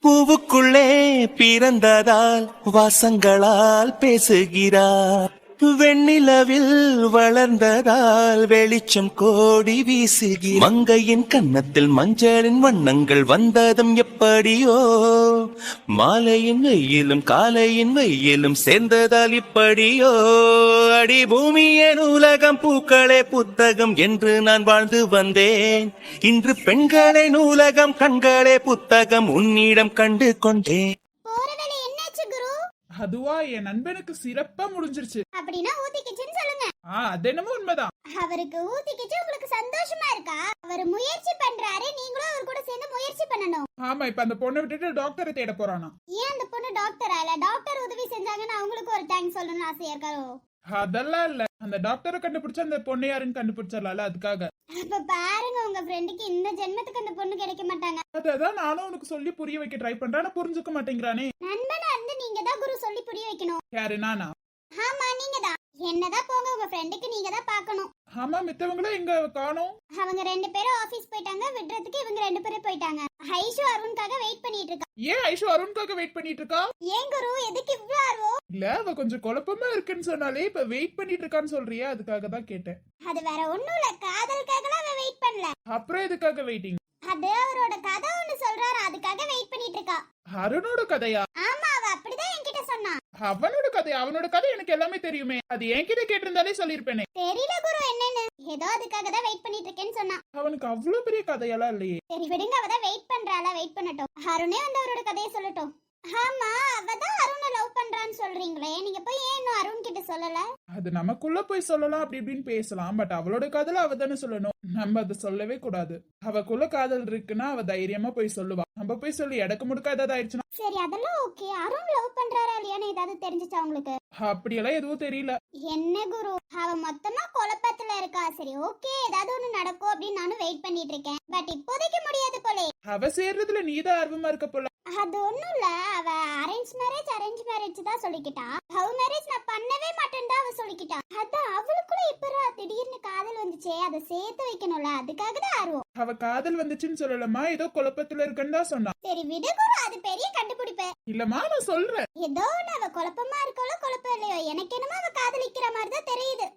பூவுக்குள்ளே பிறந்ததால் வாசங்களால் பேசுகிறார். வெண்ணிலவில் வளர்ந்ததால் வெளிச்சம் கோடி வீசுகிறார். மங்கையின் கன்னத்தில் மஞ்சளின் வண்ணங்கள் வந்ததும் எப்படியோ, மாலையின் வெயிலும் காலையின் வெயிலும் சேர்ந்ததால் இப்படியோ. அடி பூமியே நூலகம், பூக்களே புத்தகம் என்று நான் வாழ்ந்து வந்தேன். இன்று பெண்களே நூலகம், கண்களே புத்தகம் உன்னிடம் கண்டு கொண்டேன். அதுவா என் நண்பனுக்கு சிறப்பா முடிஞ்சிருச்சு. அப்படின்னா ஊத்திக்கிச்சுன்னு சொல்லுங்க. அது என்னமோ உண்மைதான். அவருக்கு ஊத்திக்கிச்சு உங்களுக்கு சந்தோஷமா இருக்கா? அவர் முயற்சி பண்றாரு, நீங்களும் அவர் கூட சேர்ந்து முயற்சி பண்ணணும். ஆமா, இப்ப அந்த பொண்ணை விட்டுட்டு டாக்டரை தேட போறானா? ஏன் அந்த பொண்ணு டாக்டரா இல்ல? டாக்டர் உதவி செஞ்சாங்கன்னு அவங்களுக்கு ஒரு தேங்க்ஸ் சொல்லணும்னு ஆசையா இருக்காரோ? அதெல்லாம் இல்ல, அந்த டாக்டரை கண்டுபிடிச்சா அந்த பொண்ணு யாருன்னு கண்டுபிடிச்சிடலாம்ல, அதுக்காக. அப்ப பாருங்க, உங்க ஃப்ரெண்டுக்கு இந்த ஜென்மத்துக்கு அந்த பொண்ணு கிடைக்க மாட்டாங்க. அதான் நானும் உனக்கு சொல்லி புரிய வைக்க ட்ரை பண்றேன், ஆனா புரிஞ்சுக்க மாட்டேங்கிறானே. நண்பனா இருந்து நீங்க தான் குரு சொல்லி புரிய வைக்கணும். யாரு, நானா? ஆமா, நீங்க தான். என்னதான் போங்க, உங்க ஃப்ரெண்டுக்கு நீங்க தான் பார்க்கணும். ஆமா, மித்தவங்களும் எங்க காணோம்? அவங்க 2 பேரும் ஆபீஸ் போயிட்டாங்க, விடுறதுக்கு இவங்க 2 பேரும் போயிட்டாங்க. ஐஷு அருணுக்காக வெயிட் பண்ணிட்டு இருக்கா. ஏன் ஐஷு அருணுக்காக வெயிட் பண்ணிட்டு இருக்கா? ஏன் குரு, எதுக்கு இவ்ளோ ஆர்வம்? இல்ல, அவ கொஞ்சம் குழப்பமா இருக்குன்னு சொன்னாலே, இப்ப வெயிட் பண்ணிட்டு இருக்கான்னு சொல்றியா, அதுக்காக தான் கேட்டேன். அது வேற ஒண்ணும் இல்ல, காதலுக்காகலாம் அவ வெயிட் பண்ணல. அப்புறம் எதுக்காக வெயிட்டிங்? அது அவரோட கதை ஒண்ணு சொல்றாரு, அதுக்காக வெயிட் பண்ணிட்டு இருக்கா. அருணோட கதையா? ஆமா, அவ அப்படிதான் என்கிட்ட சொன்னா. அவனோட கதை? அவனோட கதை எனக்கு எல்லாமே தெரியுமே, அது என்கிட்ட கேட்டிருந்தாலே சொல்லிருப்பேனே. தெரியல குரு என்னன்னு, ஏதோ அதுக்காக தான் வெயிட் பண்ணிட்டு இருக்கேன்னு சொன்னா. அவனுக்கு அவ்வளவு பெரிய கதையெல்லாம் இல்லையே. சரி விடுங்க, அவதான் வெயிட் பண்றாளா, வெயிட் பண்ணட்டும். அருணே வந்து அவரோட கதையை சொல்லட்டும். ஆமா, அவதான் அருணை லவ் பண்றான்னு சொல்றீங்களே, நீங்க போய் ஏன் இன்னும் அருண் கிட்ட சொல்லல? அது நமக்குள்ள போய் சொல்லலாம், அப்படி இப்படின்னு பேசலாம். பட் அவளோட காதல அவ தானே சொல்லணும், நம்ம அதை சொல்லவே கூடாது. அவக்குள்ள காதல் இருக்குன்னா அவ தைரியமா போய் சொல்லுவா. நம்ம போய் சொல்லி எடக்கு முடுக்க ஏதாவது ஆயிடுச்சுன்னா. சரி, அதெல்லாம் ஓகே. அருண் லவ் பண்றாரா இல்லையான்னு ஏதாவது தெரிஞ்சுச்சா உங்களுக்கு? அப்படியெல்லாம் எதுவும் தெரியல. என்ன குரு, அவ மொத்தமா குழப்பத்துல இருக்கா. சரி ஓகே, ஏதாவது ஒண்ணு நடக்கும் அப்படின்னு நானும் வெயிட் பண்ணிட்டு இருக்கேன். பட் இப்போதைக்கு முடியாது போலே. அவ சேர்றதுல நீதான் ஆர்வமா இருக்க போல. அது ஒண்ணும் இல்ல, அவ அரேஞ்ச் மேரேஜ் தான் சொல்லிக்கிட்டா. லவ் மேரேஜ் நான் பண்ணவே மாட்டேன்னு அவ சொல்லிக்கிட்டா. அதான் அவளுக்குள்ள இப்பறா திடீர்னு காதல் வந்துச்சே, அதை சேர்த்து வைக்கணும்ல, அதுக்காக தான் ஆர்வம். அவ காதல் வந்துச்சுன்னு சொல்லலமா, ஏதோ குழப்பத்துல இருக்குன்னு தான் சொன்னா. சரி விடு குரு, அது பெரிய கண்டுபிடிப்பு. இல்லமா, நான் சொல்றேன். ஏதோ அவ குழப்பமா இருக்கோ குழப்பம் இல்லையோ, எனக்கு என்னமோ அவ காதலிக்கிற மாதிரி தான் தெரியுது.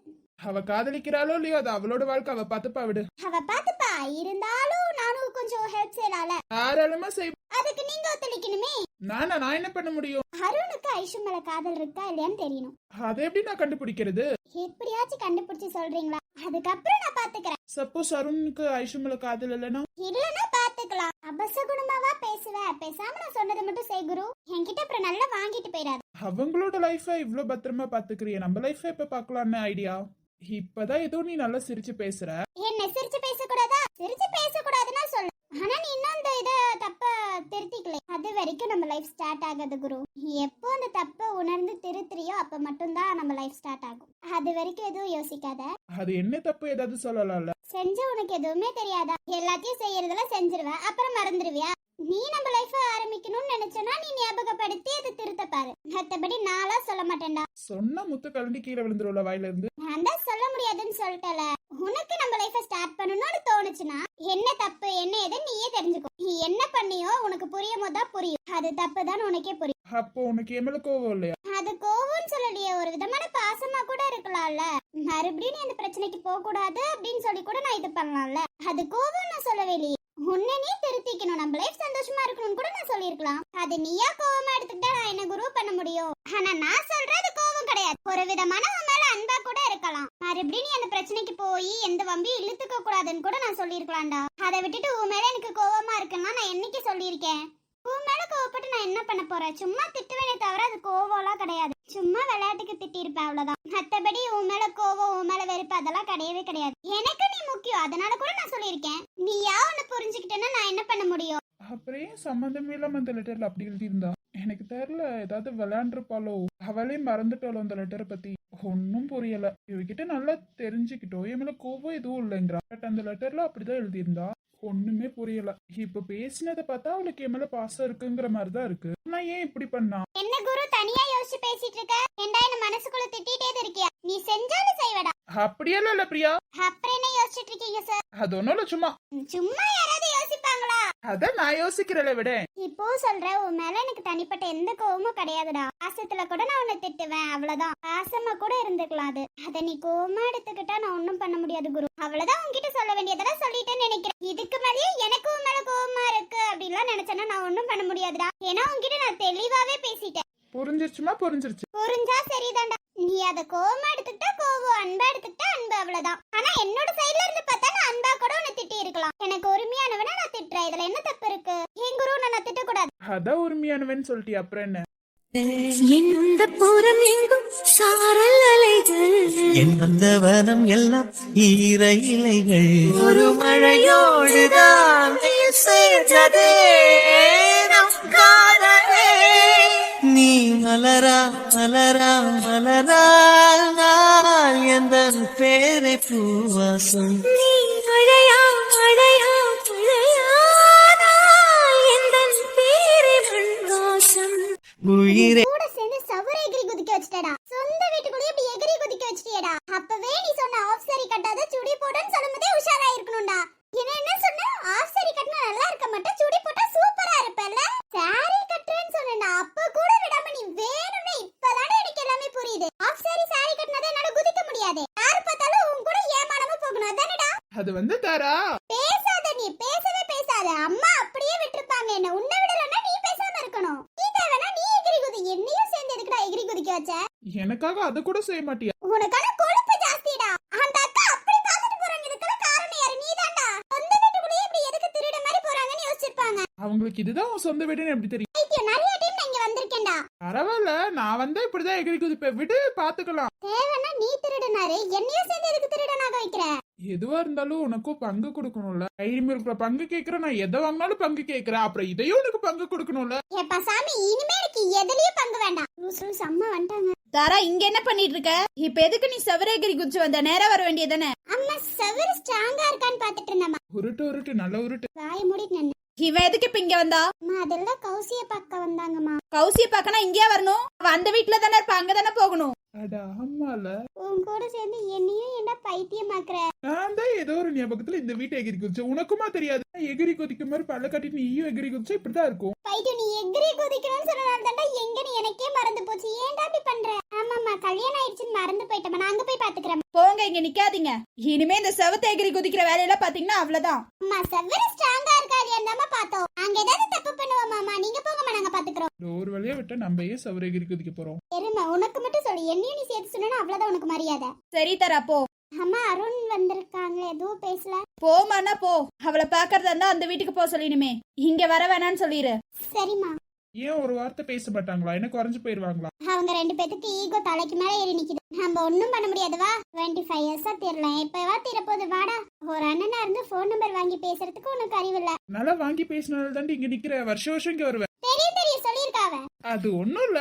அவ காதலிக்கிறாளோ இல்லையோ, அது அவளோட வாழ்க்கை, அவ பாத்துப்பா, விடு. அவ பாத்துப்பா, இருந்தாலும் நானும் கொஞ்சம் ஹெல்ப் செய்யலாம்ல. தாராளமா செய். அதுக்கு நீங்க ஒத்துழைக்கணுமே. நான் என்ன பண்ண முடியும்? அருணுக்கு ஐஷு மேல காதல் இருக்கா இல்லையான்னு தெரியணும். அதை எப்படி நான் கண்டுபிடிக்கிறது? எப்படியாச்சும் கண்டுபிடிச்சு சொல்றீங்களா? அதுக்கப்புறம் நான் பாத்துக்கிறேன். சப்போஸ் அருணுக்கு ஐஷு மேல காதல் இல்லைன்னா? இல்லன்னா பாத்துக்கலாம். அபசகுணமாவா பேசுவேன், பேசாம நான் சொன்னதை மட்டும் செய் குரு. என்கிட்ட அப்புறம் நல்லா வாங்கிட்டு போயிடாது. அவங்களோட லைஃப இவ்ளோ பத்திரமா பாத்துக்கிறிய, நம்ம லைஃப எப்ப பாக்கலாம்னு ஐடியா? இப்பதான் ஏதோ நீ நல்லா சிரிச்சு பேசுற. என்ன சிரிச்சு பேசக்கூடாதா? சிரிச்சு பேசக்கூடாதுன்னா சொல்லு. ஆனா நீ இன்னும் அந்த இத தப்ப திருத்திக்கல, அது வரைக்கும் நம்ம லைஃப் ஸ்டார்ட் ஆகாது குரு. எப்போ அந்த தப்ப உணர்ந்து திருத்துறியோ அப்ப மட்டும்தான் நம்ம லைஃப் ஸ்டார்ட் ஆகும். அது வரைக்கும் எதுவும் யோசிக்காத. அது என்ன தப்பு ஏதாவது சொல்லலாம்ல? செஞ்ச உனக்கு எதுவுமே தெரியாதா? எல்லாத்தையும் செய்யறதெல்லாம் செஞ்சிருவ, அப்புறம் மறந்துடுவியா? நீ நம்ம லைஃப ஆரம்பிக்கணும்னு நினைச்சனா நீ ஞாபகப்படுத்தி அதை திருத்த பாரு. மத்தபடி நாளா சொல்ல மாட்டேன்டா. சொன்னா முத்து கலண்டி கீழே விழுந்துருவல வாயில இருந்து. நான் தான் சொல்ல முடியாதுன்னு சொல்லிட்டல. உனக்கு நம்ம லைஃப ஸ்டார்ட் பண்ணணும்னு தோணுச்சுன்னா என்ன தப்பு என்ன ஏதுன்னு நீயே தெரிஞ்சுக்கோ. நீ என்ன பண்ணியோ உனக்கு புரியும் போதா புரியும். அது தப்பு தான் உனக்கே புரியும். அப்போ உனக்கு எமல கோவம் இல்லையா? அது கோவம்னு சொல்லலையே, ஒரு விதமான பாசமா கூட இருக்கலாம்ல. மறுபடியும் நீ அந்த பிரச்சனைக்கு போக கூடாது அப்படின்னு சொல்லி கூட நான் இது பண்ணலாம்ல. அது கோவம் நான் சொல்லவே இல்லையே. உன்னை நீ திருத்திக்கணும், நம்ம லைஃப் சந்தோஷமா இருக்கணும்னு கூட நான் சொல்லிருக்கலாம். அது நீயா கோவமா எடுத்துக்கிட்டா நான் என்ன குரு பண்ண முடியும்? ஆனா நான் சொல்றது கோவம் கிடையாது, ஒரு விதமான உன் மேல அன்பா கூட இருக்கலாம். மறுபடியும் நீ அந்த பிரச்சனைக்கு போய் எந்த வம்பியும் இழுத்துக்க கூடாதுன்னு கூட நான் சொல்லிருக்கலாம்டா. அதை விட்டுட்டு உன் மேல எனக்கு கோவமா இருக்குன்னா நான் என்னைக்கு சொல்லியிருக்கேன்? உன் மேல கோவப்பட்டு நான் என்ன பண்ண போறேன்? சும்மா திட்டுவேனே தவிர அது கோவம்லாம் கிடையாது. சும்மா விளையாட்டுக்கு திட்டிருப்பேன், அவ்வளவுதான். மத்தபடி உன் மேல கோவம் உன் மேல வெறுப்பு அதெல்லாம் கிடையவே கிடையாது. எனக்கு நீ முக்கியம், அதனால கூட நான் சொல்லியிருக்கேன். நீயா ஒன்னு புரிஞ்சுக்கிட்டேன்னா நான் என்ன பண்ண முடியும்? அப்புறம் ஏன் சம்மந்தமே இல்லாம அந்த லெட்டர்ல அப்படி எழுதியிருந்தா? எனக்கு தெரியல, ஏதாவது விளையாண்டுருப்பாளோ, அவளே மறந்துட்டாளோ அந்த லெட்டரை பத்தி. ஒன்னும் புரியல. இவகிட்ட நல்லா தெரிஞ்சுக்கிட்டோம், என் மேல கோவம் எதுவும் இல்லைங்கிறா. பட் அந்த லெட்டர்ல அப்படிதான் எழுதியிருந்தா. ஒண்ணுமே புரியல. இப்ப பேசினதை பார்த்தா அவளுக்கு என் மேல பாசம் இருக்குங்கிற மாதிரிதான் இருக்கு. நான் ஏன் இப்படி பண்ணா? என்ன குரு தனியா யோசிச்சு பேசிட்டு இருக்க? ஏண்டா என்ன மனசுக்குள்ள திட்டிட்டே இருக்கியா? நீ செஞ்சாலும் செய்வடா. அப்படியெல்லாம் இல்ல பிரியா. அப்புறம் என்ன யோசிச்சுட்டு இருக்கீங்க சார்? அது ஒண்ணும் இல்ல, சும்மா சும்மா யாராவது யோசிப்பாங்களா? அதான் நான் யோசிக்கிறேன் விட. இப்போ சொல்ற உன் மேல எனக்கு தனிப்பட்ட எந்த கோவமும் கிடையாதுடா. பாசத்துல கூட நான் உன்னை திட்டுவேன், அவ்வளவுதான். பாசமா கூட இருந்துக்கலாம். அதை நீ கோவமா எடுத்துக்கிட்டா நான் ஒண்ணும் பண்ண முடியாது குரு. அவ்வளவுதான். உன்கிட்ட சொல்ல வேண்டியதெல்லாம் சொல்லிட்டேன்னு நினைக்கிறேன். இதுக்கு மேலேயும் எனக்கு உன் மேல கோவமா இருக்கு அப்படின்லாம் நினைச்சேன்னா நான் ஒண்ணும் பண்ண முடியாதுடா. ஏன்னா உன்கிட்ட நான் தெளிவாவே பேசிட்டேன். புரிஞ்சிருச்சு. புரிஞ்சா சரிதான்டா. நீ அத கோவமா எடுத்துக்கிட்டா கோவம், அன்பா எடுத்துக்கிட்டா அன்பு, அவ்வளவுதான். ஆனா என்னோட சைடுல இருந்து பார்த்தா நான் அன்பா கூட உன்னை திட்டி இருக்கலாம். எனக்கு உரிமையானவனா நான் திட்டுறேன். இதுல என்ன தப்பு இருக்கு? என் குரு நான் திட்ட கூடாது. அதான் உரிமையானவன் சொல்லிட்டி, அப்புறம் என்ன? இந்த புறம் எங்கும் சாரல் அலைகள், என் வந்த வனம் எல்லாம் ஈர இலைகள். ஒரு மழையோடுதான் நீர் சேர்ந்ததே நம் காதலே. நீ மலரா மலரா மலரா நான் எந்த பேரை பூவாசம். நீ மழையா மழையா மழையானால் எந்தன் பேரை மண்வாசம். உயிரே கூட சேர்ந்து சவர எகிரி குதிக்க வச்சிட்டடா. சொந்த வீட்டுக்குள்ளேயே இப்படி எகிரி குதிக்க வச்சிட்டியடா. அப்பவே நீ சொன்ன ஆஃப் சாரி கட்டாத சுடி போடுன்னு சொல்லும்போதே உஷாரா இருக்கணும்டா. என்ன சொன்ன? ஆஃப் சாரி கட்டினா நல்லா இருக்க மாட்டேன், சுடி போட்டா சூப்பரா இருப்பல்ல. சாரி கட்டுறேன்னு சொன்னேன்டா. அப்ப கூட விடாம நீ வேணும்னே. இப்பதானே எனக்கு எல்லாமே புரியுது. ஆஃப் சாரி கட்டினதை என்னால குதிக்க முடியாது. யாரு பார்த்தாலும் உன் கூட ஏமானமா போகணும், அதானடா? அது தாரா, பேசாத, நீ பேசவே பேசாத. அம்மா அப்படியே விட்டுருப்பாங்க என்ன. உன்னை விடலன்னா நீ பேசாம இருக்கணும். நீ தேவைன்னா நீ எகிரி குதி. என்னையும் சேர்ந்து எதுக்குடா எகிரி குதிக்க வச்ச? எனக்காக அதை கூட செய்ய மாட்டியா? உனக்கான கொழுப்பு ஜாஸ்திடா. அந்த அக்கா அப்படி பார்த்துட்டு போறாங்க. இதுக்கெல்லாம் காரணம் யாரு? நீதான்டா. சொந்த வீட்டுக்குள்ளேயே இப்படி எதுக்கு திருட மாதிரி போறாங்கன்னு யோசிச்சிருப்பாங்க. அவங்களுக்கு இதுதான் உன் சொந்த வீடுன்னு எப்படி தெரியும்? ஐயோ, நிறைய டைம் நான் இங்க வந்திருக்கேன்டா. பரவாயில்ல, நான் வந்தா இப்படிதான் எகிரி குதிப்பேன். விடு, பாத்துக்கலாம். தேவைன்னா நீ திருடுனாரு, என்னையும் சேர்ந்து எதுக்கு திருடனாக வைக்கிற? எதுவா இருந்தாலும் உனக்கும் பங்கு கொடுக்கணும்ல. டைரி மில்க்ல பங்கு கேக்குறேன், நான் எதை வாங்கினாலும் பங்கு கேக்குறேன். அப்புறம் இதையும் உனக்கு பங்கு கொடுக்கணும்ல. ஏப்பா சாமி, இனிமே எனக்கு எதுலயும் பங்கு வேண்டாம். லூசு அம்மா வந்துட்டாங்க. தாரா, இங்க என்ன பண்ணிட்டு இருக்க? இப்ப எதுக்கு நீ செவரேகிரி குச்சி வந்த? நேரா வர வேண்டியதானே? அம்மா செவரு ஸ்ட்ராங்கா இருக்கான்னு பாத்துட்டு இருந்தம்மா. உருட்டு நல்ல உருட்டு. வாய மூடிட்டு நின்னு. இவன் எதுக்கு இப்ப இங்க வந்தா? அம்மா அதெல்லாம் கௌசிய பார்க்க வந்தாங்கம்மா. கௌசிய பாக்கனா இங்கேயே வரணும். அவ அந்த வீட்டுல தானே இருப்பா, அங்கதானே போகணும். அட ஆமால, உன் கூட சேர்ந்து என்னையும் என்ன பைத்தியமாக்குற? நான் தான் ஏதோ ஒரு ஞாபகத்துல இந்த வீட்டை எகிரி குதிச்சேன். உனக்குமா தெரியாது? எகிரி குதிக்கும் மாதிரி பல்ல கட்டிட்டு நீயும் எகிரி குதிச்சா இப்படிதான் இருக்கும். பைத்தியம், நீ எகிரி குதிக்கணும்னு சொன்னனால தான்டா எங்கன்னு எனக்கே மறந்து போச்சு. ஏன்டா இப்படி பண்ற? ஆமாம்மா, கல்யாணம் ஆயிடுச்சுன்னு மறந்து போயிட்டேம்மா. நான் அங்க போய் பாத்துக்கிறேன். போங்க, இங்க நிக்காதீங்க. இனிமே இந்த செவத்த எகிரி குதிக்கிற வேலையெல்லாம் பாத்தீங்கன்னா அவ்வளவுதான். அம்மா செவரு ஸ்ட்ராங்கா இருக்கா இல்லையான்னு பார்த்தோம். அங்க ஏதாவது தப்பு பண்ணுவோமாமா? நீங்க போங்கம்மா, நாங்க பாத்துக்கிறோம். ஒரு வழியா விட்டா நம்ம ஏன் சவர எகிரி குதிக்க போறோம்? எருமா, உனக்கு மட்டும் சொல்லி என்னையும் நீ சேர்த்து சொன்னா அவ்வளவுதான் உனக்கு மரியாதை. சரி தாரா, போ. அம்மா அருண் வந்திருக்காங்க, எதுவும் பேசல. போமானா போ. அவளை பாக்குறதா இருந்தா அந்த வீட்டுக்கு போக சொல்லிடுமே. இங்க வர வேணான்னு சொல்லிரு. சரிம்மா. ஏன் ஒரு வார்த்தை பேச மாட்டாங்களா? என்ன குறைஞ்சு போயிருவாங்களா? அவங்க ரெண்டு பேத்துக்கு ஈகோ தலைக்கு மேல ஏறி நிக்குது. நம்ம ஒண்ணும் பண்ண முடியாது. வா, 25 இயர்ஸா தீரலாம். இப்பவா தீரப்போது? வாடா. ஒரு அண்ணனா இருந்து போன் நம்பர் வாங்கி பேசுறதுக்கு உனக்கு அறிவு இல்ல. நல்லா வாங்கி பேசினால தாண்டி இங்க நிக்கிற. வருஷம் இங்க வருவேன். தெரியும் சொல்லிருக்காவ. அது ஒண்ணும் இல்ல.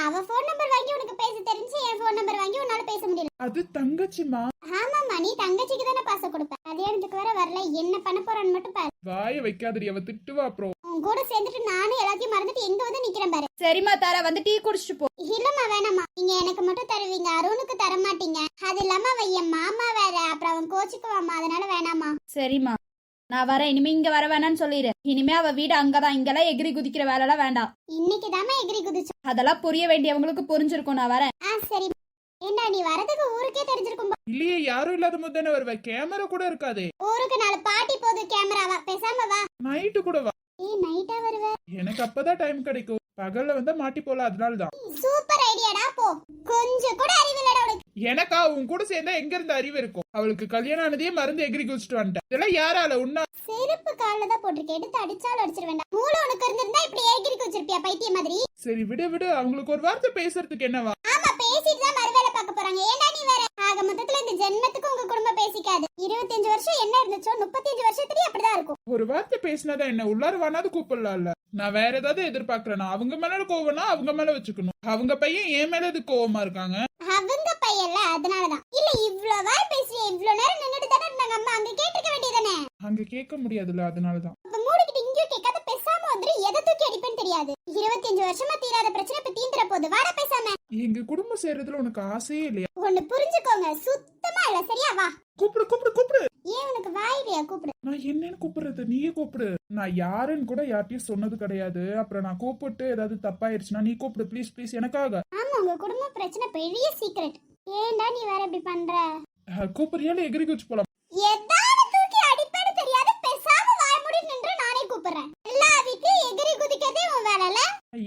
அவ போன் நம்பர் வாங்கி உனக்கு பேச தெரிஞ்சு என் போன் நம்பர் வாங்கி உன்னால பேச முடியல. அது தங்கச்சிமா. ஆமாமா, நீ தங்கச்சிக்கு தானே பாச கொடுப்ப. கல்யாணத்துக்கு வர வரல, என்ன பண்ண போறான்னு மட்டும் பாரு. வாய வைக்காதடி, அவ திட்டுவா. அப்புறம் உன் கூட சேர்ந்துட்டு நானும் எல்லாத்தையும் மறந்துட்டு எங்க வந்து நிக்கிறேன் பாரு. சரிம்மா தாரா, வந்து டீ குடிச்சிட்டு போ. இல்லம்மா வேணாம்மா, நீங்க எனக்கு மட்டும் தருவீங்க, அருணுக்கு தர மாட்டீங்க. அது இல்லாம அவ என் மாமா வேற, அப்புறம் அவன் கோச்சுக்குவாமா, அதனால வேணாமா. சரிம்மா, நான் வரேன். இனிமே இங்க வர வேணான்னு சொல்லிடு. இனிமே அவ வீடு அங்கதான். இங்கெல்லாம் எகிரி குதிக்கிற வேலைலாம் வேண்டாம். இன்னைக்கு தாமா எகிரி குதிச்சோம். அதெல்லாம் புரிய வேண்டியவங்களுக்கு புரிஞ்சிருக்கும். நான் வரேன். சரி. என்ன நீ வரதுக்கு ஊருக்கே தெரிஞ்சிருக்கும். இல்லையே, யாரும் இல்லாத போது தானே வருவேன். கேமரா கூட இருக்காதே. ஊருக்கு 4 பாட்டி போது கேமராவா? பேசாம வா. நைட்டு கூட வா. நைட்டா வருவ? எனக்கு அப்பதான் டைம் கிடைக்கும். பகல்ல வந்தா மாட்டி போல, அதனாலதான். சூப்பர் ஐடியாடா. போ. கொஞ்சம் கூட அறிவில்லடா உனக்கு. எனக்கா உன் கூட சேர்ந்தா எங்க இருந்து அறிவு இருக்கும்? அவளுக்கு கல்யாணம் ஆனதே மருந்து எகிரி குதிச்சுட்டு வந்துட்டேன். இதெல்லாம் யாரால? உன்னா செருப்பு கால்ல தான் போட்டுருக்கேன். எடுத்து அடிச்சாலும் அடிச்சிட வேண்டாம். மூளை உனக்கு இருந்திருந்தா இப்படி எகிரி குதிச்சிருப்பியா பைத்திய மாதிரி? சரி விடு. அவங்களுக்கு ஒரு வார்த்தை பேசுறதுக்கு என்னவா? ஆமா, பேசிட்டு தான் மறுவேளை பார்க்க போறாங்க. ஏன்டா நீ வேற? ஆக மொத்தத்துல இந்த ஜென்மத்துக்கு உங்க குடும்பம் பேசிக்காது. 25 வருஷம் என்ன இருந்துச்சோ 35 வருஷத்துலயும் அப்படிதான் இருக்கும். ஒரு வார்த்தை பேசினாதான் என்ன? உள்ளார வானாது கூப்பிடலாம்ல. நான் வேற ஏதாவது எதிர்பார்க்கறேன்னா அவங்க மேல கோவம்னா அவங்க மேல வச்சுக்கணும். அவங்க பையன் என் மேல இது கோவமா இருக்காங்க. அவங்க பையன்ல, அதனாலதான். இல்ல இவ்ளோ வாய் பேசி இவ்ளோ நேரம் நின்னுட்டு தானே இருந்தாங்க. அம்மா அங்க கேட்டிருக்க வேண்டியதானே? அங்க கேட்க முடியாதுல்ல, அதனாலதான். அப்ப மூடிக்கிட்டு இங்கேயும் கேட்காத பேசாம வந்துரு. எதை தூக்கி அடிப்பேன்னு தெரியாது. 25 வருஷமா தீராத பிரச்சனை இப்ப தீந்துற போது. வாடா பேசாம. எங்க குடும்பம் சேர்றதுல உனக்கு ஆசையே இல்லையா? ஒண்ணு புரிஞ்சுக்கோங்க, சுத்தமா இல்ல. சரியா? வா. கூப்பிடு. ஏன் உனக்கு வாயிலையா கூப்பிடு? நான் என்னன்னு கூப்பிடுறது, நீயே கூப்பிடு. நான் யாருன்னு கூட யார்ட்டையும் சொன்னது கிடையாது. அப்புறம் நான் கூப்பிட்டு ஏதாவது தப்பாயிருச்சுன்னா நீ கூப்பிடு ப்ளீஸ் ப்ளீஸ் எனக்காக. ஆமா, உங்க குடும்ப பிரச்சனை பெரிய சீக்ரெட். ஏன்டா நீ வேற இப்படி பண்ற? கூப்பிடுறியால எகிரி குச்சி போலாம். ஏதாவது தூக்கி அடிப்பேன்னு தெரியாது, பேசாம வாய் மூடி நின்று நானே கூப்பிடுறேன். எல்லா வீட்லயும் எகிரி குதிக்கிறதே உன் வேலைல.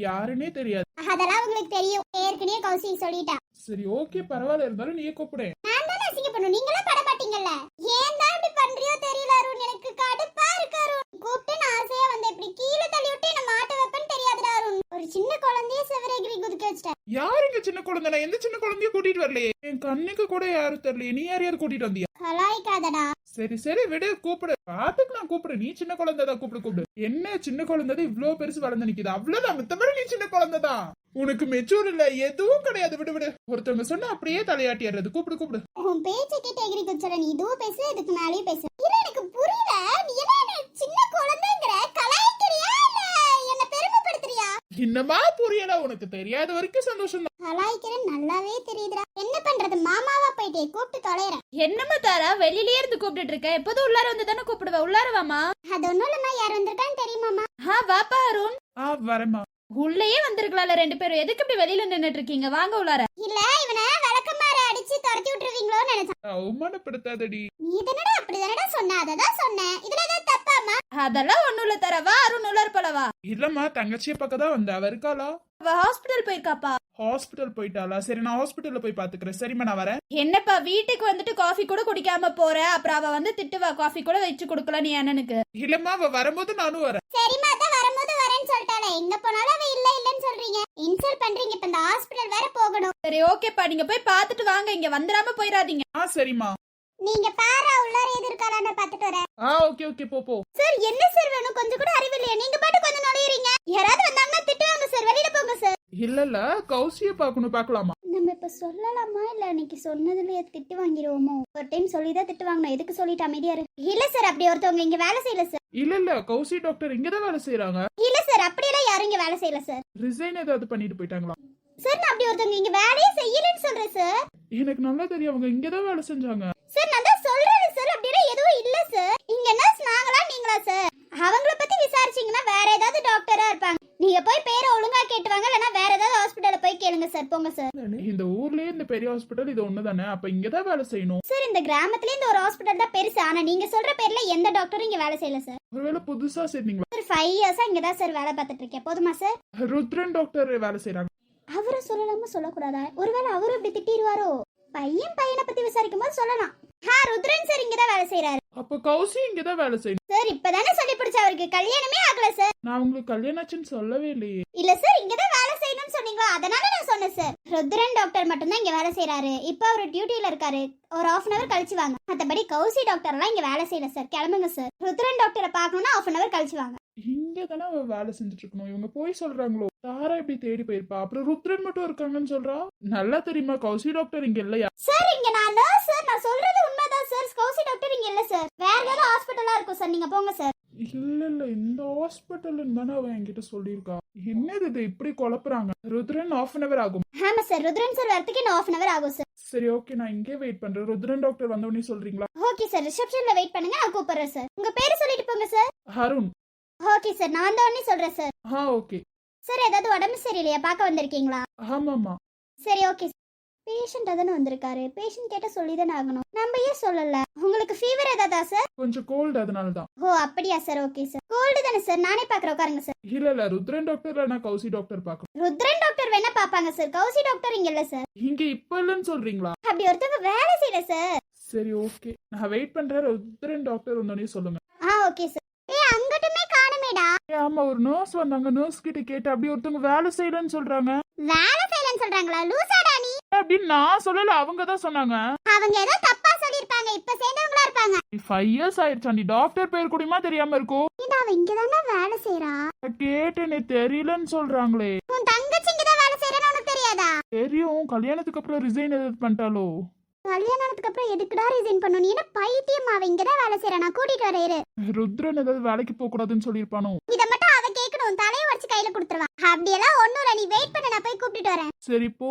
யாருன்னே தெரியாது. அதெல்லாம் உங்களுக்கு தெரியும், ஏற்கனவே கௌசி சொல்லிட்டா. சரி ஓகே பரவாயில்ல, இருந்தாலும் நீயே கூப்பிடு. நான் தானே அசிங்கப்படணும், நீங்களே பட மாட்டீங்கல்ல. ஏன் தான் இப்படி பண்றியோ தெரியல அருண், எனக்கு கடுப்பா இருக்கு அருண். கூப்பிட்டு நான் ஆசையா வந்து இப்படி கீழே தள்ளி விட்டு என்ன மாட்ட வைப்பேன்னு தெரியாதுடா அருண். ஒரு சின்ன குழந்தைய செவரேகிரி குதிக்க வச்சிட்டேன். யாருங்க சின்ன குழந்தை? நான் எந்த சின்ன குழந்தைய கூட்டிட்டு வரலையே. என் கண்ணுக்கு கூட யாரும் தெரியலையே. நீ யாரையாவது கூட்டிட்டு வந்தியா? கலாய்க்காதடா. சரி சரி விடு, கூப்பிடு. பாத்துக்கலாம், கூப்பிடு. நீ சின்ன குழந்தைதான், கூப்பிடு கூப்பிடு. என்ன சின்ன குழந்தை இவ்வளவு பெருசு வளர்ந்து நிக்குது, அவ்வளவுதான். மித்தபடி நீ சின்ன குழந்தைதான். உனக்கு மெச்சூர் இல்ல, எதுவும் கிடையாது. விடு விடு. ஒருத்தவங்க சொன்னா அப்படியே தலையாட்டிடுறது. கூப்பிடு கூப்பிடு. உன் பேச்ச கேட்டு எகிரி குதிச்சற. நீ இதுவும் பேசு, இதுக்கு மேலேயும் பேசு. இல்ல எனக்கு புரியல, நீ என்ன சின்ன குழந்தைங்கற கலாய்க்கிறியா இல்ல என்ன பெருமைப்படுத்துறியா? இன்னமா புரியல? உனக்கு தெரியாத வரைக்கும் சந்தோஷம் தான். கலாய்க்கிறேன் நல்லாவே தெரியுதுடா. என்ன பண்றது, மாமாவா போயிட்டே கூப்பிட்டு தொலைறேன். என்னம்மா தாரா வெளியிலேயே இருந்து கூப்பிட்டுட்டு இருக்க? எப்போதும் உள்ளார வந்து தானே கூப்பிடுவ. உள்ளார வாமா. அது ஒண்ணும் இல்லம்மா, யார் வந்திருக்கான்னு தெரியுமாமா? வாப்பா அருண். வரமா. உள்ளேயே வந்திருக்கலாம்ல ரெண்டு பேரும். எதுக்கு இப்படி வெளியில நின்னுட்டு இருக்கீங்க? வாங்க உள்ளார. இல்ல இவனை விளக்கமாற அடிச்சு துரத்தி விட்டுருவீங்களோன்னு நினைச்சேன். அவமானப்படுத்தாதடி. நீ தானடா அப்படிதானடா சொன்ன, அததான் சொன்னேன். இதுல ஏதாவது தப்பாமா? அதெல்லாம் ஒண்ணும் இல்ல தாரா. வா அருண் உள்ளார போலவா. இல்லம்மா, தங்கச்சிய பக்கம் தான் வந்தா. அவ இருக்காளா? அவ ஹாஸ்பிடல் போயிருக்காப்பா. ஹாஸ்பிட்டல் போயிட்டாளா? சரி நான் ஹாஸ்பிட்டல்ல போய் பாத்துக்கிறேன். சரிம்மா நான் வரேன். என்னப்பா வீட்டுக்கு வந்துட்டு காஃபி கூட குடிக்காம போற? அப்புறம் அவ வந்து திட்டுவா, காஃபி கூட வச்சு கொடுக்கல நீ அண்ணனுக்கு. இல்லம்மா, அவ வரும்போது நானும் வரேன். சரிம்மா, அதான் வரும்போது வரேன்னு சொல்லிட்டாளே. எங்க போனாலும் அவ இல்ல இல்லன்னு சொல்றீங்க. இன்சல்ட் பண்றீங்க. இப்ப இந்த ஹாஸ்பிடல் வேற போகணும். சரி ஓகேப்பா, நீங்க போய் பாத்துட்டு வாங்க. இங்க வந்துடாம போயிடாதீங்க. சரிம்மா. நீங்க பாரா உள்ளார எது இருக்காளான்னு பாத்துட்டு வரேன். ஓகே ஓகே போ போ. சார் என்ன சார் வேணும்? கொஞ்சம் கூட அறிவில்லையா? நீங்க பாட்டு கொஞ்சம் நுழையறீங்க. யாராவது வந்தாங்கன்னா திட்டுவாங்க சார், வெளியில போங்க சார். இல்ல இல்ல, கௌசிய பாக்கணும். பாக்கலாமா? நம்ம இப்ப சொல்லலாமா இல்ல அன்னைக்கு சொன்னதுலயே திட்டு வாங்கிடுவோமோ? ஒரு டைம் சொல்லிதான் திட்டு வாங்கணும். எதுக்கு சொல்லிட்டு அமைதியா இரு. இல்ல சார், அப்படி ஒருத்தவங்க இங்க வேலை செய்யல சார். இல்ல இல்ல, கௌசி டாக்டர் இங்கதான் வேலை செய்யறாங்க. இல்ல சார், அப்படியெல்லாம் யாரும் இங்க வேலை செய்யல சார். ரிசைன் ஏதாவது பண்ணிட்டு போயிட்டாங்களா? சார் நான் அப்படி ஒருத்தவங்க இங்க வேலையே செய்யலன்னு சொல்றேன் சார். எனக்கு நல்லா தெரியும், அவங்க இங்கதான் வேலை செஞ்சாங்க. சார் நான் தான் சொல்றேன் சார், அப்படியெல்லாம் எதுவும் இல்ல சார். இங்க நர்ஸ் நாங்களா நீங்களா சார்? அவங்கள பத்தி விசாரிச்சீங்கன்னா வேற ஏதாவது டாக்டரா இருப்பாங்க. நீங்க போய் பேரை ஒழுங்கா கேட்டுவாங்க, இல்லனா வேற ஏதாவது ஹாஸ்பிடல்ல போய் கேளுங்க சார். போங்க சார். இந்த ஊர்லயே இந்த பெரிய ஹாஸ்பிடல் இது ஒண்ணுதானே, அப்ப இங்கதான் வேலை செய்யணும். சார் இந்த கிராமத்துல இந்த ஒரு ஹாஸ்பிடல் தான் பெருசு. ஆனா நீங்க சொல்ற பேர்ல எந்த டாக்டரும் இங்க வேலை செய்யல சார். ஒருவேளை புதுசா சேர்ந்தீங்களா? சார் 5 இயர்ஸா இங்க தான் சார் வேலை பார்த்துட்டு இருக்கேன். போதுமா சார்? ருத்ரன் டாக்டர் வேலை செய்யறாங்க. அவரை சொல்லலாமா சொல்லக்கூடாதா? ஒருவேளை அவரும் இப்படி திட்டிடுவாரோ? பையனை பத்தி விசாரிக்கும் போது சொல்லலாம். ருத்ரன் சார் இங்கதான் வேலை செய்யறாரு. அப்ப கௌசி இங்கதான் வேலை செய்யணும். சார் இப்பதானே சொல்லி பிடிச்ச, அவருக்கு கல்யாணமே ஆகல சார். நான் உங்களுக்கு கல்யாணம் ஆச்சுன்னு சொல்லவே இல்லையே. இல்ல சார், இங்கதான் வேலை செய்யணும்னு சொன்னீங்களா, அதனால நான் சொன்னேன் சார். ருத்ரன் டாக்டர் மட்டும் தான் இங்க வேலை செய்யறாரு. இப்ப அவரு டியூட்டில இருக்காரு. ஒரு 1/2 hour கழிச்சு வாங்க. மத்தபடி கௌசி டாக்டர் எல்லாம் இங்க வேலை செய்யல சார். கிளம்புங்க சார். ருத்ரன் டாக்டரை பாக்கணும்னா 1/2 hour கழிச்சு வாங்க. இங்கதானே அவ வேலை செஞ்சுட்டு இருக்கணும். இவங்க போய் சொல்றாங்களோ? தாரா இப்படி தேடி போயிருப்பா. அப்புறம் ருத்ரன் மட்டும் இருக்காங்கன்னு சொல்றா. நல்லா தெரியுமா கௌசி டாக்டர் இங்க இல்லையா? சார் இங்க நான் நர்ஸ் சார். நான் சொல்றது உண்மைதான் சார். கௌசி டாக்டர் இங்க இல்ல சார். வேற ஏதாவது ஹாஸ்பிடலா இருக்கும் சார். நீங்க போங்க சார். இல்ல இல்ல, இந்த ஹாஸ்பிட்டல் தானே அவன் என்கிட்ட சொல்லியிருக்கா. என்னது இது இப்படி குழப்புறாங்க? ருத்ரன் 1/2 hour ஆகும். ஆமா சார், ருத்ரன் சார் வரதுக்கு இன்னும் 1/2 hour ஆகும் சார். சரி ஓகே, நான் இங்கே வெயிட் பண்றேன். ருத்ரன் டாக்டர் வந்தவொடனே சொல்றீங்களா? ஓகே சார், ரிசப்ஷன்ல வெயிட் பண்ணுங்க, நான் கூப்பிடுறேன் சார். உங்க பேரு சொல்லிட்டு போங்க சார். அருண். ஓகே சார், நான் வந்தவொடனே சொல்றேன் சார். ஓகே சார் ஏதாவது உடம்பு சரியில்லையா? பார்க்க வந்திருக்கீங்களா? ஆமாமா. சரி ஓகே. பேஷண்ட் தானே வந்திருக்காரு. பேஷண்ட் கேட்ட சொல்லிதானே ஆகணும். நம்ம ஏன் சொல்லல? உங்களுக்கு ஃபீவர் ஏதாதா சார்? கொஞ்சம் கோல்டு, அதனால தான். ஓ அப்படியா சார்? Okay sir. கோல்டு தானே சார்? நானே பாக்குறேன், உட்காருங்க சார். இல்ல இல்ல, ருத்ரன் டாக்டர் நான் கௌசி டாக்டர் பார்க்கணும். ருத்ரன் டாக்டர் வேணா பாப்பாங்க சார். கௌசி டாக்டர் இங்க இல்ல சார். இங்க இப்ப இல்லன்னு சொல்றீங்களா? அப்படி ஒருத்தவங்க வேலை செய்யல சார். சரி ஓகே, நான் வெயிட் பண்றேன். ருத்ரன் டாக்டர் வந்தோடனே சொல்லுங்க. Okay sir. அங்கட்டுமே காணுமேடா. ஆமா, ஒரு நர்ஸ் வந்தாங்க. நர்ஸ் கிட்ட கேட்டு அப்படி ஒருத்தவங்க வேலை செய்யலன்னு சொல்றாங்க. வேலை செய்யலன்னு சொல்றாங்களா? லூசாடா நீ? அப்படின்னு நான் சொல்லல, அவங்க தான் சொன்னாங்க. அவங்க ஏதோ தப்பா சொல்லிருப்பாங்க. இப்ப சேர்ந்தவங்களா இருப்பாங்க. 5 years ஆயிடுச்சாண்டி. டாக்டர் பேர் கூடமா தெரியாம இருக்கும். அவ இங்கதானே வேலை செய்யறா. கேட்டேனே, தெரியலன்னு சொல்றாங்களே. உன் தங்கச்சி இங்கதான் வேலை செய்யறன்னு உனக்கு தெரியாதா? தெரியும். கல்யாணத்துக்கு அப்புறம் ரிசைன் எதாவது பண்ணிட்டாலோ? கல்யாணத்துக்கு அப்புறம் எதுக்குடா ரிசைன் பண்ணணும்? நீ என்ன பைத்தியம்? அவ இங்கதான் வேலை செய்யறா. நான் கூட்டிட்டு வரேன். ருத்ரன் ஏதாவது வேலைக்கு போக கூடாதுன்னு சொல்லிருப்பானோ? இத மட்டும் அவ கேட்கணும். தலைய உடைச்சு கையில கொடுத்துருவான். அப்படியெல்லாம் ஒண்ணும் இல்ல. நீ வெயிட் பண்ண, நான் போய் கூட்டிட்டு வரேன். சரி போ.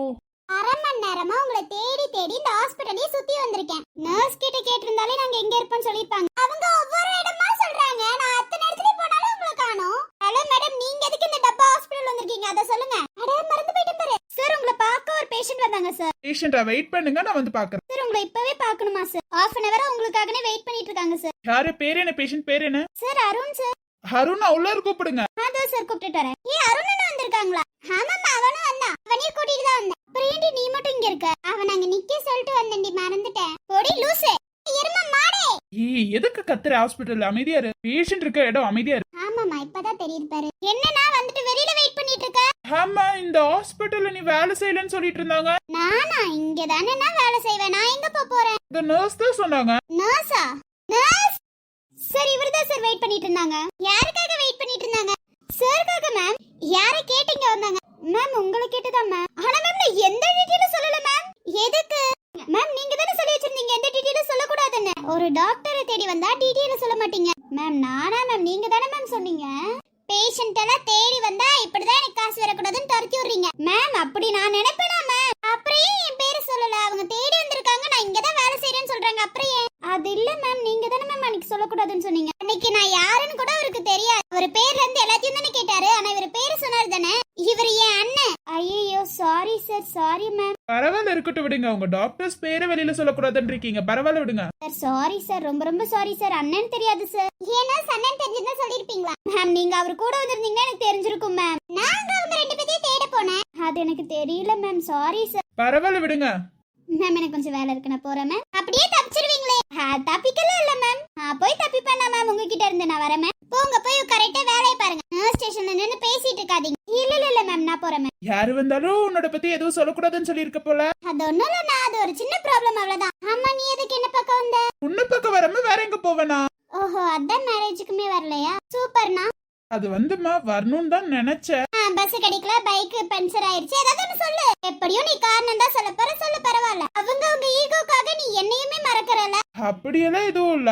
1/2 மணி மணி நேரமா உங்களை தேடி தேடி இந்த ஹாஸ்பிடலையே சுத்தி வந்திருக்கேன். நர்ஸ் கிட்ட கேட்டிருந்தாலே நாங்க எங்க இருப்போம்னு சொல்லிருப்பாங்க. அவங்க ஒவ்வொரு இடமா சொல்றாங்க. நான் அத்தனை இடத்துல போனாலும் உங்களை காணோம். ஹலோ மேடம், நீங்க எதுக்கு இந்த டப்பா ஹாஸ்பிடல் வந்திருக்கீங்க? அத சொல்லுங்க. அட மறந்து போயிட்டேன் பாரு. சார், உங்களை பார்க்க ஒரு பேஷண்ட் வந்தாங்க சார். பேஷண்டா? வெயிட் பண்ணுங்க, நான் வந்து பாக்குறேன். சார், உங்களை இப்பவே பார்க்கணுமா சார்? ஹாஃப் அன் ஹவரா உங்களுக்காகவே வெயிட் பண்ணிட்டு இருக்காங்க சார். யாரு? பேர் என்ன? பேஷண்ட் பேர் என்ன? Sir, Arun sir. அருணா, உள்ளார கூப்பிடுங்க. அதான் சார் கூப்பிட்டுட்டு வரேன். அருண் அண்ணா வந்திருக்காங்களா? ஆமாம்மா, அவனும் வந்தான். அவனையும் கூட்டிட்டு தான் வந்தேன். அப்புறம் ஏன்டி நீ மட்டும் இங்க இருக்க? அவன் அங்க நிக்க சொல்லிட்டு வந்தேன்டி, மறந்துட்டேன். போடி லூசு, எரும மாடே. எதுக்கு கத்துற? ஹாஸ்பிடல்ல அமைதியா இரு. பேஷண்ட் இருக்க இடம், அமைதியா இரு. ஆமாம்மா, இப்பதான் தெரியுது பாரு. என்னன்னா வந்துட்டு வெளியில வெயிட் பண்ணிட்டு இருக்க? ஆமா, இந்த ஹாஸ்பிடல்ல நீ வேலை செய்யலன்னு சொல்லிட்டு இருந்தாங்க. நானா? இங்க தானே நான் வேலை செய்வேன். நான் எங்க போறேன்? இந்த நர்ஸ் தான் சொன்னாங்க. நர்ஸா? நர்ஸ் சார், இவர்தான் சார் வெயிட் பண்ணிட்டு இருந்தாங்க. யாருக்காக வெயிட் பண்ணிட்டு இருந்தாங்க? சார்க்காக மேம். யாரை கேட்டீங்க வந்தாங்க? மேம், உங்களை கேட்டுதான் மேம். ஆனா மேம், நான் எந்த டீடைலும் சொல்லல மேம். எதுக்கு மேம்? நீங்க தானே சொல்லி வச்சிருந்தீங்க எந்த டீடைலும் சொல்லக்கூடாதுன்னு. ஒரு டாக்டரை தேடி வந்தா டீடைல சொல்ல மாட்டீங்க மேம். நானா மேம்? நீங்க தானே மேம் சொன்னீங்க பேஷண்ட் எல்லாம் தேடி வந்தா இப்படிதான் எனக்கு காசு வரக்கூடாதுன்னு துரத்தி விடுறீங்க மேம். அப்படி நான் நினைப்பேனா மேம்? அப்புறம் ஏன் என் பேரு சொல்லல? அவங்க தேடி வந்திருக்காங்க, நான் இங்கதான் வேலை செய்யறேன்னு சொல்றாங்க. அப்புறம் ஏன்? அது இல்ல மேம், நீங்க தானே மேம் அன்னைக்கு சொல்லக்கூடாதுன்னு சொன்னீங்க. அன்னைக்கு நான் யாருன்னு கூட அவருக்கு தெரியாது. அவர் பேர்ல இருந்து எல்லாத்தையும் தானே கேட்டாரு. ஆனா இவர் பேரு சொன்னாரு தானே. இவர் என் அண்ணன். ஐயோ, சாரி சார், சாரி மேம். பரவாயில்ல, இருக்கட்டும், விடுங்க. உங்க டாக்டர்ஸ் பேரை வெளியில சொல்லக்கூடாதுன்னு இருக்கீங்க. பரவாயில்ல, விடுங்க. சார், சாரி சார், ரொம்ப ரொம்ப சாரி சார். அண்ணன் தெரியாது சார். ஏன்னா அண்ணன் தெரிஞ்சிருந்தா சொல்லிருப்பீங்களா மேம்? நீங்க அவர் கூட வந்திருந்தீங்கன்னா எனக்கு தெரிஞ்சிருக்கும் மேம். நாங்க அவங்க ரெண்டு பேரையும் தேட போனேன். அது எனக்கு தெரியல மேம், சாரி சார். பரவாயில்ல, விடுங்க. மேம், எனக்கு கொஞ்சம் வேலை இருக்கு, நான் போறேன் மேம். அப்படியே தப்பிச்சிருவீங்களே? தப்பிக்கல இல்ல மேம். போய் தப்பிப்பேன் மேம். உங்ககிட்ட இருந்து நான் வரேன் மேம். போங்க, போய் கரெக்டா வேலையை பாருங்க. நர்ஸ் ஸ்டேஷன்ல நின்னு பேசிட்டு இருக்காதீங்க. இல்ல மேம், நான் போறேன் மேம். யாரு வந்தாலும் உன்னோட பத்தி எதுவும் சொல்லக்கூடாதுன்னு சொல்லியிருக்க போல. அது ஒண்ணும் இல்ல, நான் அது ஒரு சின்ன ப்ராப்ளம், அவ்வளவுதான். ஆமா, நீ எதுக்கு என்ன பக்கம் வந்த? உன்ன பக்கம் வராம வேற எங்க போவேனா? ஓஹோ, அதான் மேரேஜுக்குமே வரலையா? சூப்பர்னா. அது வந்துமா, வரணும்னு தான் நினைச்சேன். பஸ் கிடைக்கல, பைக் பஞ்சர் ஆயிருச்சு, ஏதாவது ஒண்ணு சொல்லு. எப்படியும் நீ காரணம் தான் சொல்ல போற, சொல்லு, பரவாயில்ல. அவங்க ஈகோக்காக நீ என்னையுமே மறக்கறல. அப்படியெல்லாம் எதுவும் இல்ல.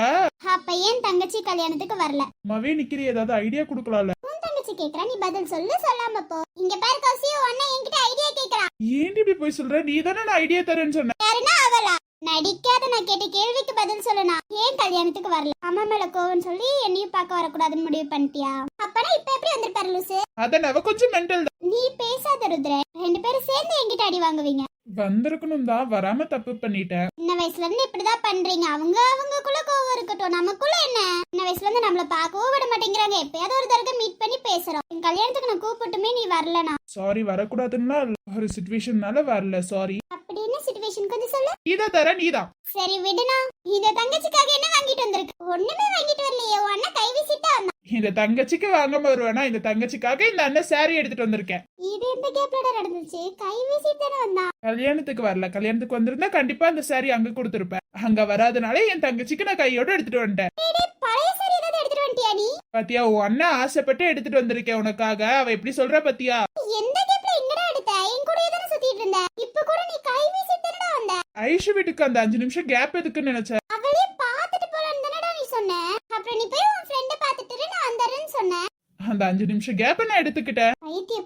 அப்ப ஏன் தங்கச்சி கல்யாணத்துக்கு வரல? மவே நிக்கிற, ஏதாவது ஐடியா குடுக்கலாம்ல? உன் தங்கச்சி கேக்குறா, நீ பதில் சொல்லு. சொல்லாம போ. இங்க பாரு கௌசியோ, அண்ணா என்கிட்ட ஐடியா கேக்குறா. ஏன் இப்படி போய் சொல்ற? நீ தானே நான் ஐடியா தரேன்னு சொன்ன. யாருன்னா அவளா? நடிக்காத. நான் கேட்ட கேள்விக்கு பதில் சொல்லுனா. ஏன் கல்யாணத்துக்கு வரல? அம்மா மேல கோவம் சொல்லி என்னையும் பார்க்க வரக்கூடாதுன்னு முடிவு பண்ணிட்டியா? அப்பனா இப்ப எப்படி வந்திருப்பாரு லூசு? அதான் அவ கொஞ்சம் மென்டல் தான். நீ பேசாத ருத்ர. ரெண்டு பேரும் சேர்ந்து என்கிட்ட அடி வாங்குவீங்க. வந்திருக்கணும் தான், வராம தப்பு பண்ணிட்டேன். சின்ன வயசுல இருந்து இப்படிதான் பண்றீங்க. அவங்களுக்குள்ள கோவம் இருக்கட்டும், நமக்குள்ள என்ன? சின்ன வயசுல இருந்து நம்மள பார்க்கவும் விட மாட்டேங்கிறாங்க. எப்பயாவது ஒரு தடவை மீட் பண்ணி பேசுறோம். என் கல்யாணத்துக்கு நான் கூப்பிட்டுமே நீ வரலனா? சாரி, வரக்கூடாதுன்னா ஒரு சிச்சுவேஷன்னால வரல. சாரி. அப்படி என்ன சிச்சுவேஷன் கொஞ்சம் சொல்லு. நீதான் தர, நீதான். சரி விடுனா. இந்த தங்கச்சிக்காக என்ன வாங்கிட்டு வந்திருக்கு? ஒண்ணுமே வாங்கிட்டு வரலையே. உன் அண்ணன் கை வீசிட்டா வந்தான். இந்த தங்கச்சிக்கு வாங்காம வருவேனா? இந்த தங்கச்சிக்காக இந்த அண்ணன் சாரி எடுத்துட்டு வந்திருக்கேன். இது எந்த கேப்ல நடந்துச்சு? கை வீசிட்டு தானே வந்தான். கல்யாணத்துக்கு வரல. கல்யாணத்துக்கு வந்திருந்தா கண்டிப்பா அந்த சாரி அங்க கொடுத்திருப்பேன். அங்க வராதனால என் தங்கச்சிக்கு நான் கையோட எடுத்துட்டு வந்துட்டேன். பழைய சாரி ஏதாவது எடுத்துட்டு வந்துட்டியா நீ? பாத்தியா, உன் அண்ணன் ஆசைப்பட்டு எடுத்துட்டு வந்திருக்கேன் உனக்காக. அவ எப்படி சொல்றா பாத்தியா? எந்த கேப்ல எங்கடா எடுத்த? என் கூடயே தானே சுத்திட்டு இருந்த. இப்ப கூட நீ கை வீசிட்டு தானடா வந்த. ஐஷு வீட்டுக்கு அந்த 5 நிமிஷம் கேப் எதுக்குன்னு நினைச்சேன். அவளே பாத்துட்டு போலான்னு தானடா நீ சொன்ன. அப்புறம் நீ போய் உன் ஃப்ரெண்ட பாத்துட்டு நான் வந்தறேன்னு சொன்ன. அந்த 5 நிமிஷம் கேப் நான் எடுத்துக்கிட்டேன்.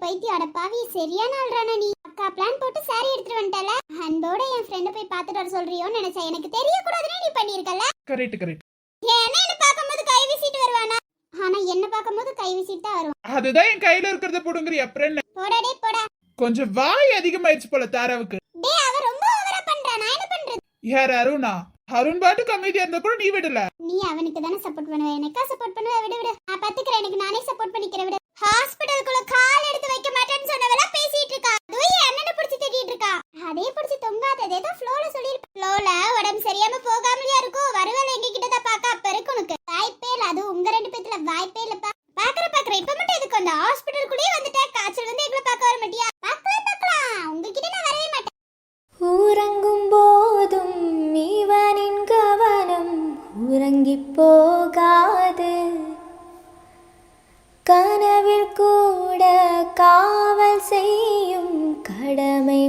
பைத்தியம் அட பாவி, சரியான ஆள்றானே நீ. அக்கா பிளான் போட்டு சாரி எடுத்துட்டு வந்துட்டல. அன்போட என் ஃப்ரெண்ட போய் பாத்துட்டு வர சொல்றியோன்னு நினைச்சேன். எனக்கு தெரியக்கூடாதுன்னு நீ பண்ணிருக்கல. கரெக்ட். என்ன பாக்கும்போது கை வீசிட்டு வருவானா? ஆனா என்ன பாக்கும்போது கை வீசிட்டு தான் வருவான். அதுதான் என் கையில இருக்கிறத புடுங்குறீ. அப்புறம் என்ன? போடா டேய் போடா. கொஞ்சம் வாய் அதிகமாயிருச்சு போல தாராவுக்கு. டேய், அவ ரொம்ப ஓவரா பண்றா. நான் என்ன பண்றது? யார்? அருணா? அருண் பாட்டுக்கு அமைதியா இருந்தா கூட நீ விடல. நீ அவனுக்கு தானே சப்போர்ட் பண்ணுவ. எனக்கா சப்போர்ட் பண்ணுவ? விடு. நான் பாத்துக்கிறேன். எனக்கு நானே சப்போர்ட் பண்ணிக்கிறேன். விடு. ஹாஸ்பிடலுக்குள்ள கால் எடுத்து வைக்க மாட்டேன்னு சொன்னவள பேசிட்டு இருக்கா. தூய் அண்ணனை புடிச்சு திட்டிட்டு இருக்கா. அதே புடிச்சு தொங்காததே தான் ஃப்ளோல சொல்லிருப்ப. ஃப்ளோல உடம்பு சரியாம போகாமலையா இருக்கும். வருவல எங்க கிட்ட தான் பாக்க. அப்ப இருக்கு உனக்கு வாய்ப்பே இல்ல. அது உங்க ரெண்டு பேத்துல வாய்ப்பே இல்லப்பா. பாக்குற இப்ப மட்டும் எதுக்கு அந்த ஹாஸ்பிடலுக்குள்ளே வந்துட்டா? காய்ச்சல் வந்து எங்களை பார்க்க வர மாட்டியா? பார்க்கலாம். உங்ககிட்ட நான் வரவே மாட்டேன். உறங்கும் போதும் இவனின் கவனம் உறங்கி போகாது. கனவில் கூட காவல் செய்யும் கடமை